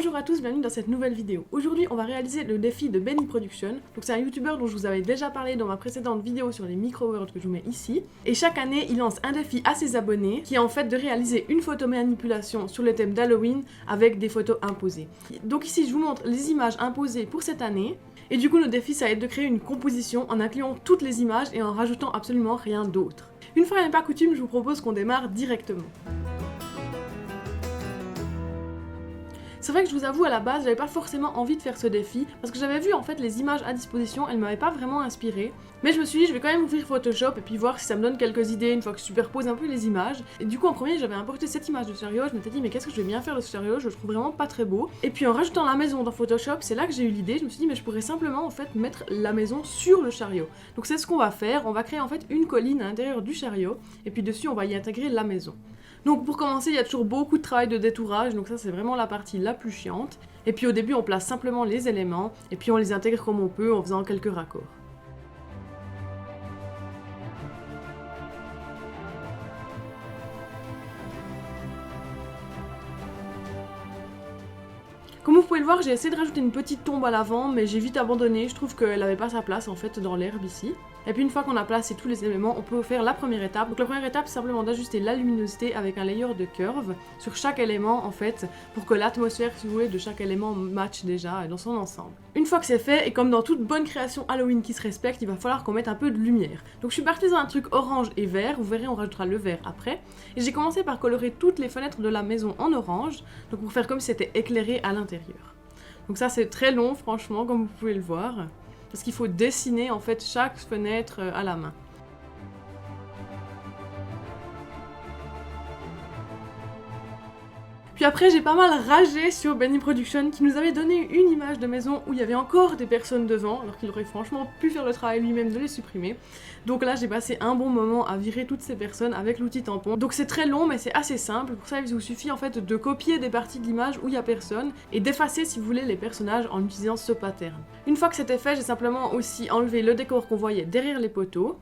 Bonjour à tous, bienvenue dans cette nouvelle vidéo. Aujourd'hui, on va réaliser le défi de Benny Production. Donc c'est un youtubeur dont je vous avais déjà parlé dans ma précédente vidéo sur les micro-words que je vous mets ici. Et chaque année, il lance un défi à ses abonnés qui est en fait de réaliser une photo manipulation sur le thème d'Halloween avec des photos imposées. Donc ici, je vous montre les images imposées pour cette année. Et du coup, le défi, ça va être de créer une composition en incluant toutes les images et en rajoutant absolument rien d'autre. Une fois n'est pas coutume, je vous propose qu'on démarre directement. C'est vrai que je vous avoue, à la base, j'avais pas forcément envie de faire ce défi, parce que j'avais vu en fait les images à disposition, elles m'avaient pas vraiment inspiré. Mais je me suis dit, je vais quand même ouvrir Photoshop et puis voir si ça me donne quelques idées une fois que je superpose un peu les images. Et du coup, en premier, j'avais importé cette image de chariot, je m'étais dit, mais qu'est-ce que je vais bien faire de ce chariot, je le trouve vraiment pas très beau. Et puis en rajoutant la maison dans Photoshop, c'est là que j'ai eu l'idée, je me suis dit, mais je pourrais simplement en fait mettre la maison sur le chariot. Donc c'est ce qu'on va faire, on va créer en fait une colline à l'intérieur du chariot, et puis dessus, on va y intégrer la maison. Donc pour commencer, il y a toujours beaucoup de travail de détourage, donc ça c'est vraiment la partie la plus chiante. Et puis au début on place simplement les éléments, et puis on les intègre comme on peut en faisant quelques raccords. Comme vous pouvez le voir, j'ai essayé de rajouter une petite tombe à l'avant, mais j'ai vite abandonné, je trouve qu'elle n'avait pas sa place en fait dans l'herbe ici. Et puis une fois qu'on a placé tous les éléments, on peut faire la première étape. Donc la première étape, c'est simplement d'ajuster la luminosité avec un layer de curve sur chaque élément en fait, pour que l'atmosphère, si vous voulez, de chaque élément matche déjà dans son ensemble. Une fois que c'est fait, et comme dans toute bonne création Halloween qui se respecte, il va falloir qu'on mette un peu de lumière. Donc je suis partie dans un truc orange et vert, vous verrez on rajoutera le vert après. Et j'ai commencé par colorer toutes les fenêtres de la maison en orange, donc pour faire comme si c'était éclairé à l'intérieur. Donc ça c'est très long franchement, comme vous pouvez le voir. Parce qu'il faut dessiner en fait chaque fenêtre à la main. Puis après j'ai pas mal ragé sur Benny Production qui nous avait donné une image de maison où il y avait encore des personnes devant, alors qu'il aurait franchement pu faire le travail lui-même de les supprimer. Donc là j'ai passé un bon moment à virer toutes ces personnes avec l'outil tampon. Donc c'est très long mais c'est assez simple, pour ça il vous suffit en fait de copier des parties de l'image où il y a personne et d'effacer si vous voulez les personnages en utilisant ce pattern. Une fois que c'était fait, j'ai simplement aussi enlevé le décor qu'on voyait derrière les poteaux.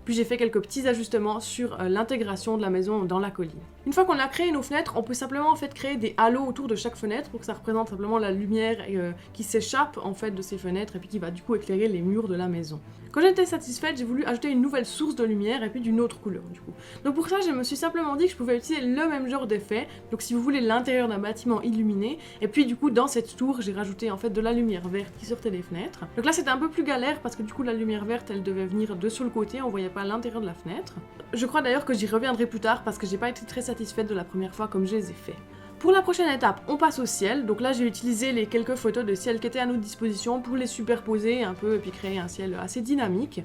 Puis j'ai fait quelques petits ajustements sur l'intégration de la maison dans la colline. Une fois qu'on a créé nos fenêtres, on peut simplement en fait créer des halos autour de chaque fenêtre pour que ça représente simplement la lumière qui s'échappe en fait de ces fenêtres et puis qui va du coup éclairer les murs de la maison. Quand j'étais satisfaite, j'ai voulu ajouter une nouvelle source de lumière et puis d'une autre couleur du coup. Donc pour ça, je me suis simplement dit que je pouvais utiliser le même genre d'effet. Donc si vous voulez l'intérieur d'un bâtiment illuminé, et puis du coup dans cette tour, j'ai rajouté en fait de la lumière verte qui sortait des fenêtres. Donc là c'était un peu plus galère parce que du coup la lumière verte elle devait venir de sur le côté, on voyait pas l'intérieur de la fenêtre. Je crois d'ailleurs que j'y reviendrai plus tard parce que j'ai pas été très satisfaite de la première fois comme je les ai fait. Pour la prochaine étape, on passe au ciel. Donc là, j'ai utilisé les quelques photos de ciel qui étaient à notre disposition pour les superposer un peu et puis créer un ciel assez dynamique.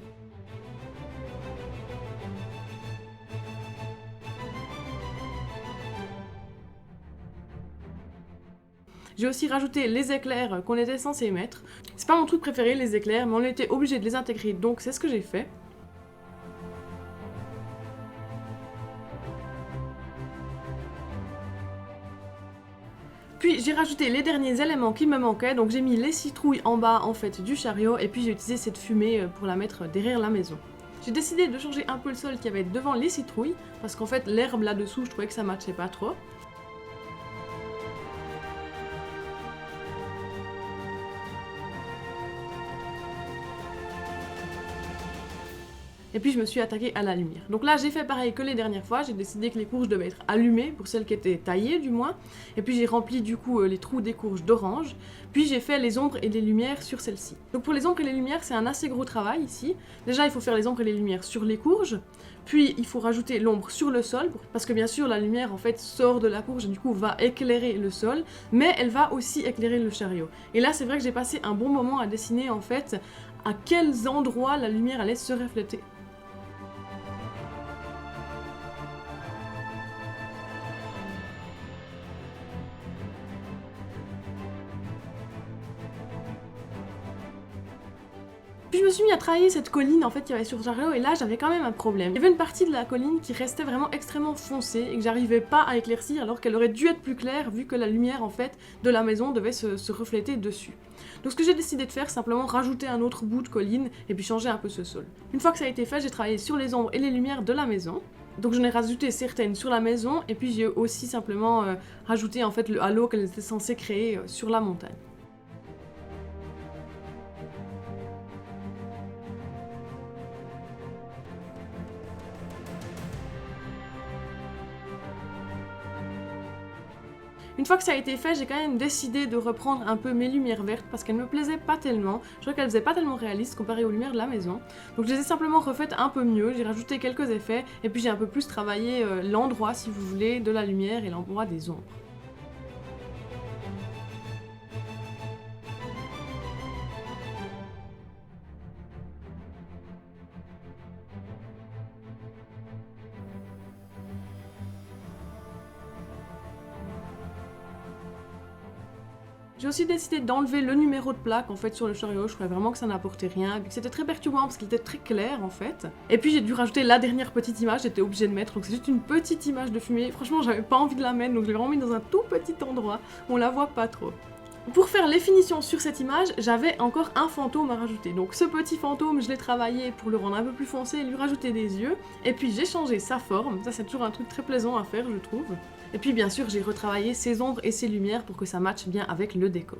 J'ai aussi rajouté les éclairs qu'on était censé mettre. C'est pas mon truc préféré, les éclairs, mais on était obligé de les intégrer, donc c'est ce que j'ai fait. Puis j'ai rajouté les derniers éléments qui me manquaient, donc j'ai mis les citrouilles en bas en fait du chariot et puis j'ai utilisé cette fumée pour la mettre derrière la maison. J'ai décidé de changer un peu le sol qu'il y avait devant les citrouilles parce qu'en fait l'herbe là-dessous je trouvais que ça matchait pas trop. Et puis je me suis attaquée à la lumière. Donc là j'ai fait pareil que les dernières fois, j'ai décidé que les courges devaient être allumées, pour celles qui étaient taillées du moins. Et puis j'ai rempli du coup les trous des courges d'orange. Puis j'ai fait les ombres et les lumières sur celles-ci. Donc pour les ombres et les lumières c'est un assez gros travail ici. Déjà il faut faire les ombres et les lumières sur les courges. Puis il faut rajouter l'ombre sur le sol, parce que bien sûr la lumière en fait sort de la courge et du coup va éclairer le sol. Mais elle va aussi éclairer le chariot. Et là c'est vrai que j'ai passé un bon moment à dessiner en fait à quels endroits la lumière allait se refléter. Puis je me suis mis à travailler cette colline en fait qu'il y avait sur le chariot et là j'avais quand même un problème. Il y avait une partie de la colline qui restait vraiment extrêmement foncée et que j'arrivais pas à éclaircir alors qu'elle aurait dû être plus claire vu que la lumière en fait de la maison devait se refléter dessus. Donc ce que j'ai décidé de faire, c'est simplement rajouter un autre bout de colline et puis changer un peu ce sol. Une fois que ça a été fait, j'ai travaillé sur les ombres et les lumières de la maison. Donc j'en ai rajouté certaines sur la maison et puis j'ai aussi simplement rajouté en fait le halo qu'elle était censée créer sur la montagne. Une fois que ça a été fait, j'ai quand même décidé de reprendre un peu mes lumières vertes parce qu'elles me plaisaient pas tellement. Je trouvais qu'elles faisaient pas tellement réalistes comparées aux lumières de la maison. Donc je les ai simplement refaites un peu mieux, j'ai rajouté quelques effets et puis j'ai un peu plus travaillé l'endroit, si vous voulez, de la lumière et l'endroit des ombres. J'ai aussi décidé d'enlever le numéro de plaque en fait sur le chariot, je trouvais vraiment que ça n'apportait rien, et que c'était très perturbant parce qu'il était très clair en fait. Et puis j'ai dû rajouter la dernière petite image, j'étais obligée de mettre, donc c'est juste une petite image de fumée, franchement j'avais pas envie de la mettre, donc je l'ai vraiment mis dans un tout petit endroit, où on la voit pas trop. Pour faire les finitions sur cette image, j'avais encore un fantôme à rajouter. Donc ce petit fantôme, je l'ai travaillé pour le rendre un peu plus foncé et lui rajouter des yeux. Et puis j'ai changé sa forme, ça c'est toujours un truc très plaisant à faire je trouve. Et puis bien sûr j'ai retravaillé ses ombres et ses lumières pour que ça matche bien avec le décor.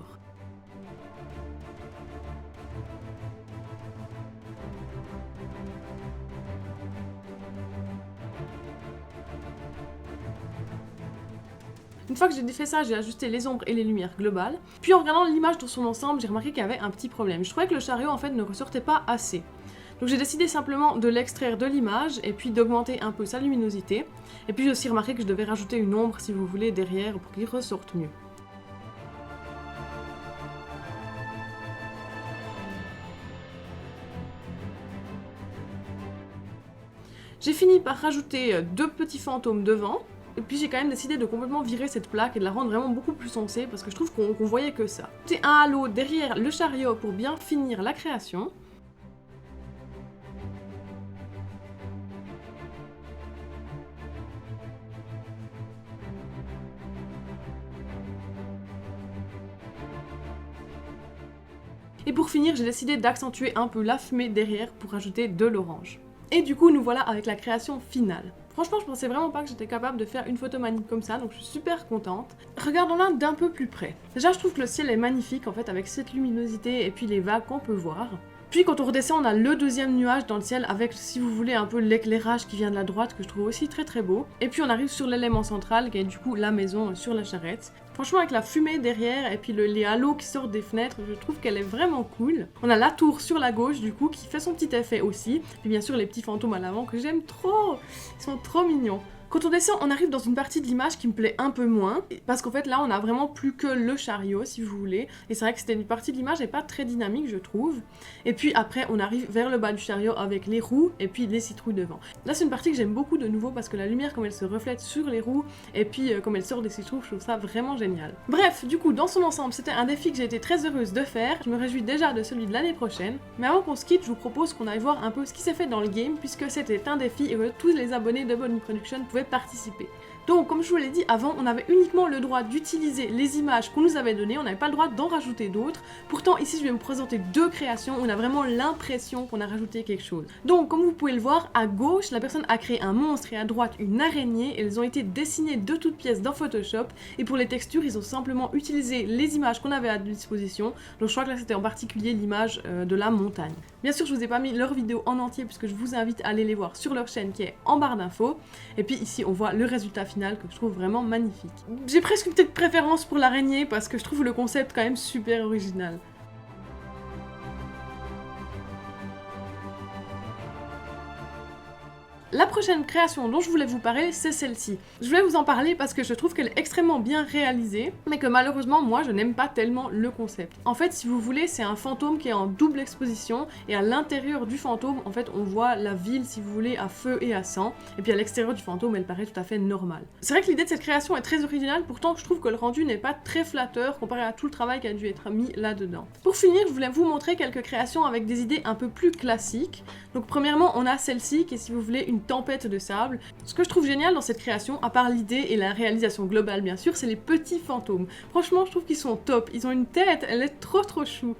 Une fois que j'ai fait ça, j'ai ajusté les ombres et les lumières globales. Puis en regardant l'image dans son ensemble, j'ai remarqué qu'il y avait un petit problème. Je trouvais que le chariot en fait ne ressortait pas assez. Donc j'ai décidé simplement de l'extraire de l'image et puis d'augmenter un peu sa luminosité. Et puis j'ai aussi remarqué que je devais rajouter une ombre si vous voulez derrière pour qu'il ressorte mieux. J'ai fini par rajouter deux petits fantômes devant. Et puis j'ai quand même décidé de complètement virer cette plaque et de la rendre vraiment beaucoup plus sensée parce que je trouve qu'on voyait que ça. J'ai un halo derrière le chariot pour bien finir la création. Et pour finir, j'ai décidé d'accentuer un peu la fumée derrière pour ajouter de l'orange. Et du coup, nous voilà avec la création finale. Franchement, je pensais vraiment pas que j'étais capable de faire une photo magnifique comme ça, donc je suis super contente. Regardons-la d'un peu plus près. Déjà, je trouve que le ciel est magnifique, en fait, avec cette luminosité et puis les vagues qu'on peut voir. Puis quand on redescend, on a le deuxième nuage dans le ciel avec, si vous voulez, un peu l'éclairage qui vient de la droite que je trouve aussi très très beau. Et puis on arrive sur l'élément central qui est du coup la maison sur la charrette. Franchement avec la fumée derrière et puis les halos qui sortent des fenêtres, je trouve qu'elle est vraiment cool. On a la tour sur la gauche du coup qui fait son petit effet aussi. Et bien sûr les petits fantômes à l'avant que j'aime trop, ils sont trop mignons. Quand on descend, on arrive dans une partie de l'image qui me plaît un peu moins, parce qu'en fait là on a vraiment plus que le chariot si vous voulez, et c'est vrai que c'était une partie de l'image et pas très dynamique je trouve. Et puis après on arrive vers le bas du chariot avec les roues et puis les citrouilles devant. Là c'est une partie que j'aime beaucoup de nouveau parce que la lumière comme elle se reflète sur les roues et puis comme elle sort des citrouilles, je trouve ça vraiment génial. Bref, du coup dans son ensemble c'était un défi que j'ai été très heureuse de faire, je me réjouis déjà de celui de l'année prochaine, mais avant qu'on se quitte je vous propose qu'on aille voir un peu ce qui s'est fait dans le game puisque c'était un défi et que tous les abonnés de Bonnie Production pouvaient participer. Donc comme je vous l'ai dit avant, on avait uniquement le droit d'utiliser les images qu'on nous avait données, on n'avait pas le droit d'en rajouter d'autres. Pourtant ici je vais vous présenter deux créations où on a vraiment l'impression qu'on a rajouté quelque chose. Donc comme vous pouvez le voir, à gauche la personne a créé un monstre et à droite une araignée et elles ont été dessinées de toutes pièces dans Photoshop et pour les textures ils ont simplement utilisé les images qu'on avait à disposition. Donc je crois que là c'était en particulier l'image de la montagne. Bien sûr je vous ai pas mis leur vidéo en entier puisque je vous invite à aller les voir sur leur chaîne qui est en barre d'infos. Et puis ici on voit le résultat final que je trouve vraiment magnifique. J'ai presque une petite préférence pour l'araignée parce que je trouve le concept quand même super original. La prochaine création dont je voulais vous parler, c'est celle-ci. Je voulais vous en parler parce que je trouve qu'elle est extrêmement bien réalisée, mais que malheureusement, moi, je n'aime pas tellement le concept. En fait, si vous voulez, c'est un fantôme qui est en double exposition, et à l'intérieur du fantôme, en fait, on voit la ville, si vous voulez, à feu et à sang, et puis à l'extérieur du fantôme, elle paraît tout à fait normale. C'est vrai que l'idée de cette création est très originale, pourtant, je trouve que le rendu n'est pas très flatteur comparé à tout le travail qui a dû être mis là-dedans. Pour finir, je voulais vous montrer quelques créations avec des idées un peu plus classiques. Donc, premièrement, on a celle-ci, qui est, si vous voulez, une tempête de sable. Ce que je trouve génial dans cette création, à part l'idée et la réalisation globale bien sûr, c'est les petits fantômes. Franchement, je trouve qu'ils sont top. Ils ont une tête, elle est trop chou.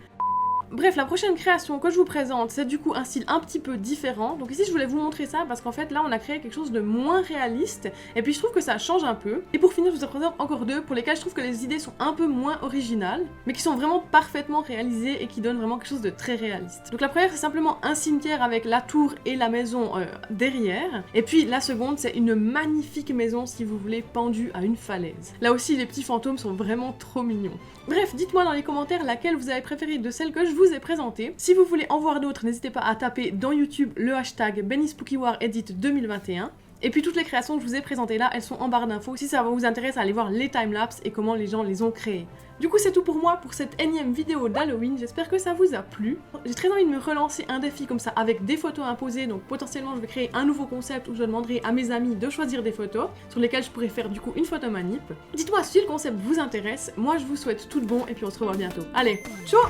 Bref, la prochaine création que je vous présente, c'est du coup un style un petit peu différent. Donc ici, je voulais vous montrer ça parce qu'en fait, là, on a créé quelque chose de moins réaliste. Et puis, je trouve que ça change un peu. Et pour finir, je vous en présente encore deux pour lesquels je trouve que les idées sont un peu moins originales, mais qui sont vraiment parfaitement réalisées et qui donnent vraiment quelque chose de très réaliste. Donc la première, c'est simplement un cimetière avec la tour et la maison derrière. Et puis la seconde, c'est une magnifique maison, si vous voulez, pendue à une falaise. Là aussi, les petits fantômes sont vraiment trop mignons. Bref, dites-moi dans les commentaires laquelle vous avez préféré de celles que je vous ai présentées. Si vous voulez en voir d'autres, n'hésitez pas à taper dans YouTube le hashtag BennySpookyWarEdit 2021. Et puis toutes les créations que je vous ai présentées là, elles sont en barre d'infos. Si ça vous intéresse, allez voir les timelapses et comment les gens les ont créées. Du coup, c'est tout pour moi pour cette énième vidéo d'Halloween. J'espère que ça vous a plu. J'ai très envie de me relancer un défi comme ça avec des photos imposées. Donc potentiellement, je vais créer un nouveau concept où je demanderai à mes amis de choisir des photos sur lesquelles je pourrais faire du coup une photo manip. Dites-moi si le concept vous intéresse. Moi, je vous souhaite tout de bon et puis on se revoit bientôt. Allez, ciao!